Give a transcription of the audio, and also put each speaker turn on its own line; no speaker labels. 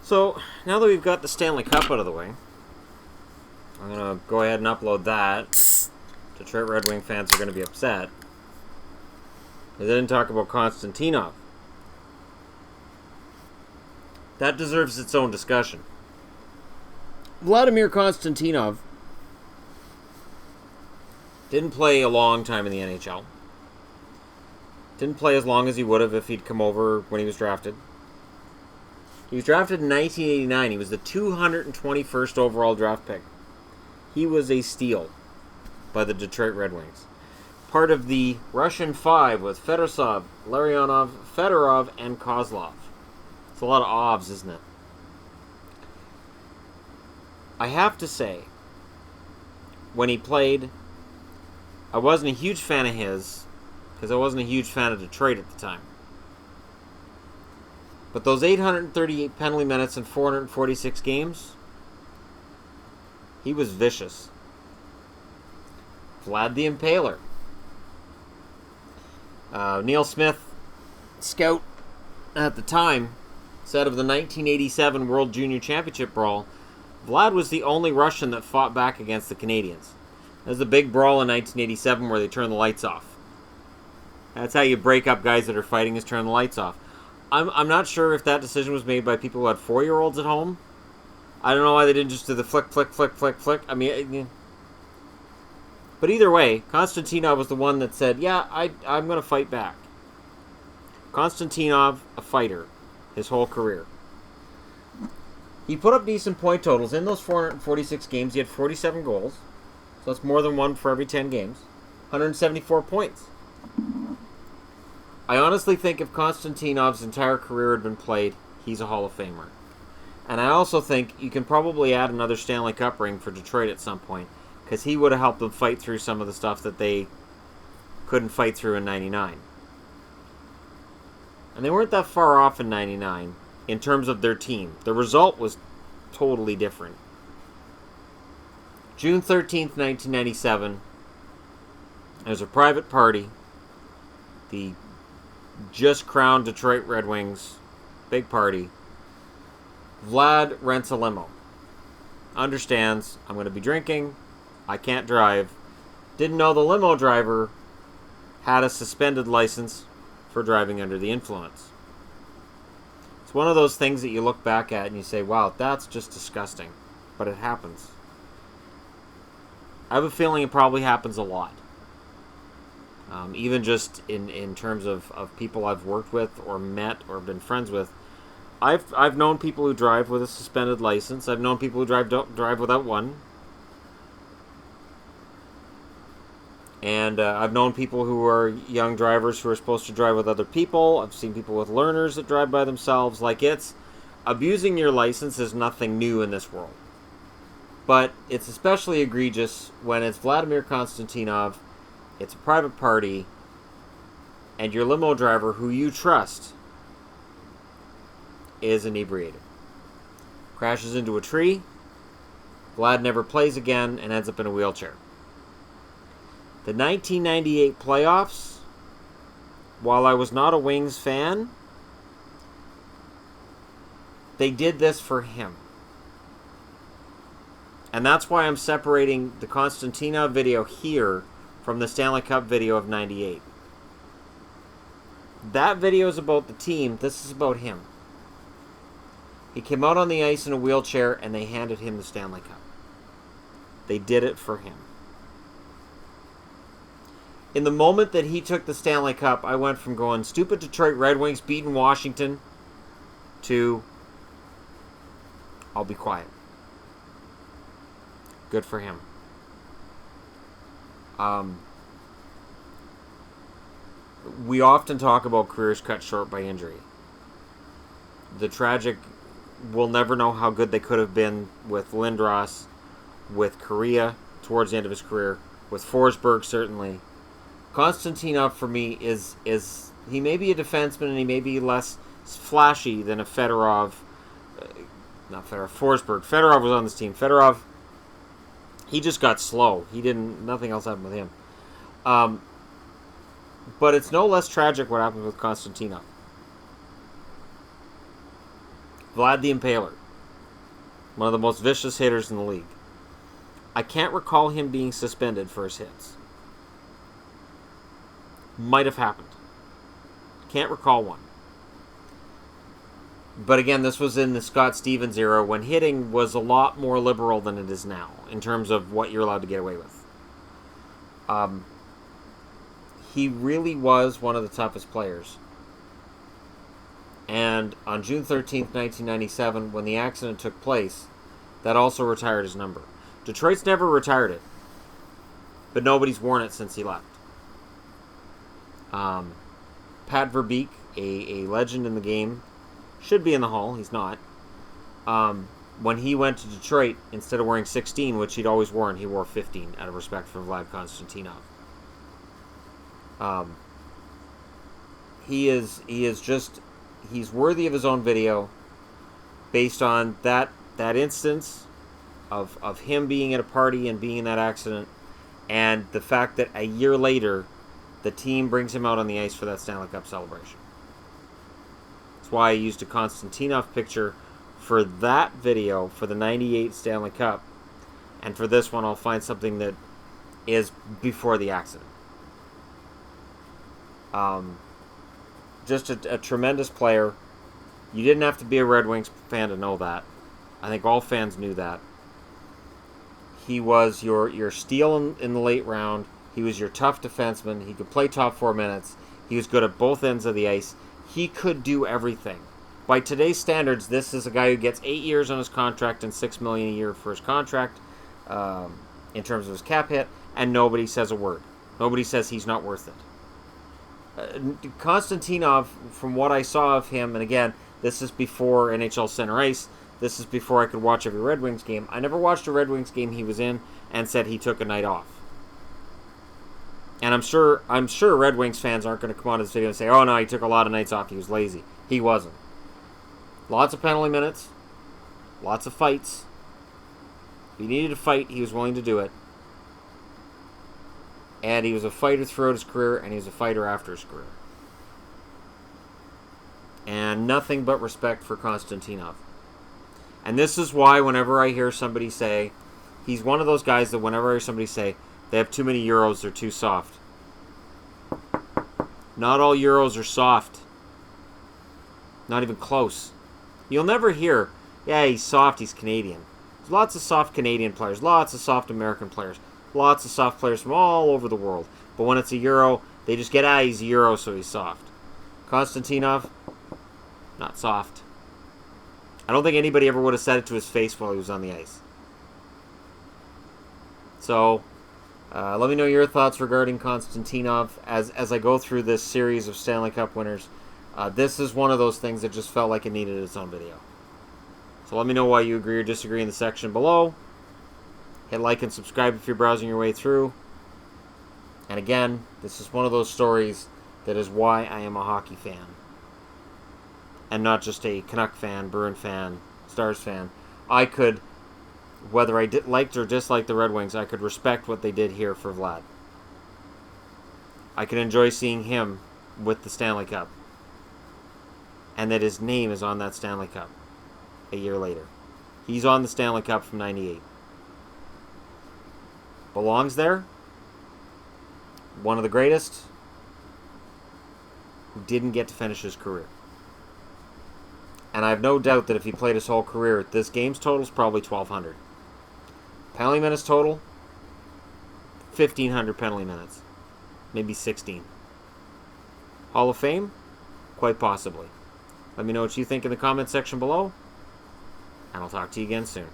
So, now that we've got the Stanley Cup out of the way, I'm going to go ahead and upload that. Detroit Red Wing fans are going to be upset. They didn't talk about Konstantinov. That deserves its own discussion. Vladimir Konstantinov didn't play a long time in the NHL. Didn't play as long as he would have if he'd come over when he was drafted. He was drafted in 1989. He was the 221st overall draft pick. He was a steal by the Detroit Red Wings. Part of the Russian Five with Fedorov, Larionov, Fedorov, and Kozlov. It's a lot of ovs, isn't it? I have to say, when he played, I wasn't a huge fan of his because I wasn't a huge fan of Detroit at the time. But those 838 penalty minutes in 446 games, he was vicious. Vlad the Impaler. Neil Smith, scout at the time, said of the 1987 World Junior Championship brawl, Vlad was the only Russian that fought back against the Canadians. There's a big brawl in 1987 where they turned the lights off. That's how you break up guys that are fighting, is turn the lights off. I'm not sure if that decision was made by people who had 4-year-olds at home. I don't know why they didn't just do the flick, flick, flick, flick, flick. I mean, but either way, Konstantinov was the one that said, yeah, I'm going to fight back. Konstantinov, a fighter, his whole career. He put up decent point totals. In those 446 games, he had 47 goals. So that's more than one for every 10 games. 174 points. I honestly think if Konstantinov's entire career had been played, he's a Hall of Famer. And I also think you can probably add another Stanley Cup ring for Detroit at some point, because he would have helped them fight through some of the stuff that they couldn't fight through in 99. And they weren't that far off in 99 in terms of their team. The result was totally different. June 13th, 1997, there's a private party. The just crowned Detroit Red Wings big party. Vlad rents a limo. Understands, I'm going to be drinking. I can't drive. Didn't know the limo driver had a suspended license for driving under the influence. It's one of those things that you look back at and you say, wow, that's just disgusting. But it happens. I have a feeling it probably happens a lot. Even just in terms of people I've worked with or met or been friends with. I've known people who drive with a suspended license. I've known people who drive without one. And I've known people who are young drivers who are supposed to drive with other people. I've seen people with learners that drive by themselves. Abusing your license is nothing new in this world. But it's especially egregious when it's Vladimir Konstantinov, it's a private party, and your limo driver, who you trust, is inebriated. Crashes into a tree. Vlad never plays again and ends up in a wheelchair. The 1998 playoffs, while I was not a Wings fan, they did this for him. And that's why I'm separating the Konstantinov video here from the Stanley Cup video of 98. That video is about the team. This is about him. He came out on the ice in a wheelchair and they handed him the Stanley Cup. They did it for him. In the moment that he took the Stanley Cup, I went from going stupid Detroit Red Wings beating Washington to I'll be quiet. Good for him. We often talk about careers cut short by injury. The tragic, we'll never know how good they could have been with Lindros, with Korea towards the end of his career, with Forsberg certainly. Konstantinov for me is he may be a defenseman and he may be less flashy than a Fedorov. Forsberg. Fedorov was on this team. Fedorov, he just got slow. Nothing else happened with him. But it's no less tragic what happened with Konstantinov. Vlad the Impaler. One of the most vicious hitters in the league. I can't recall him being suspended for his hits. Might have happened. Can't recall one. But again, this was in the Scott Stevens era when hitting was a lot more liberal than it is now in terms of what you're allowed to get away with. He really was one of the toughest players. And on June 13th, 1997, when the accident took place, that also retired his number. Detroit's never retired it, but nobody's worn it since he left. Pat Verbeek, a legend in the game, should be in the Hall. He's not. When he went to Detroit, instead of wearing 16, which he'd always worn, he wore 15 out of respect for Vlad Konstantinov. He's worthy of his own video based on that instance of him being at a party and being in that accident, and the fact that a year later the team brings him out on the ice for that Stanley Cup celebration. That's why I used a Konstantinov picture for that video for the 98 Stanley Cup, and for this one I'll find something that is before the accident. Just a tremendous player. You didn't have to be a Red Wings fan to know that. I think all fans knew that. He was your steal in the late round. He was your tough defenseman. He could play top 4 minutes. He was good at both ends of the ice. He could do everything. By today's standards, this is a guy who gets 8 years on his contract and $6 million a year for his contract in terms of his cap hit, and nobody says a word. Nobody says he's not worth it. Konstantinov, from what I saw of him, and again, this is before NHL Center Ice, this is before I could watch every Red Wings game. I never watched a Red Wings game he was in and said he took a night off. And I'm sure Red Wings fans aren't going to come on this video and say, oh no, he took a lot of nights off, he was lazy. He wasn't. Lots of penalty minutes, lots of fights. If he needed to fight, he was willing to do it. And he was a fighter throughout his career, and he was a fighter after his career. And nothing but respect for Konstantinov. And this is why whenever I hear somebody say, he's one of those guys that whenever I hear somebody say, they have too many Euros, they're too soft. Not all Euros are soft. Not even close. You'll never hear, yeah, he's soft, he's Canadian. There's lots of soft Canadian players, lots of soft American players. Lots of soft players from all over the world. But when it's a Euro, they just get, he's a Euro, so he's soft. Konstantinov, not soft. I don't think anybody ever would have said it to his face while he was on the ice. So, let me know your thoughts regarding Konstantinov as I go through this series of Stanley Cup winners. This is one of those things that just felt like it needed its own video. So let me know why you agree or disagree in the section below. Hit like and subscribe if you're browsing your way through. And again, this is one of those stories that is why I am a hockey fan. And not just a Canuck fan, Bruin fan, Stars fan. I could, whether I liked or disliked the Red Wings, I could respect what they did here for Vlad. I can enjoy seeing him with the Stanley Cup. And that his name is on that Stanley Cup a year later. He's on the Stanley Cup from '98. Belongs there. One of the greatest who didn't get to finish his career. And I have no doubt that if he played his whole career, this game's total is probably 1,200. Penalty minutes total, 1,500 penalty minutes. Maybe 16. Hall of Fame? Quite possibly. Let me know what you think in the comment section below, and I'll talk to you again soon.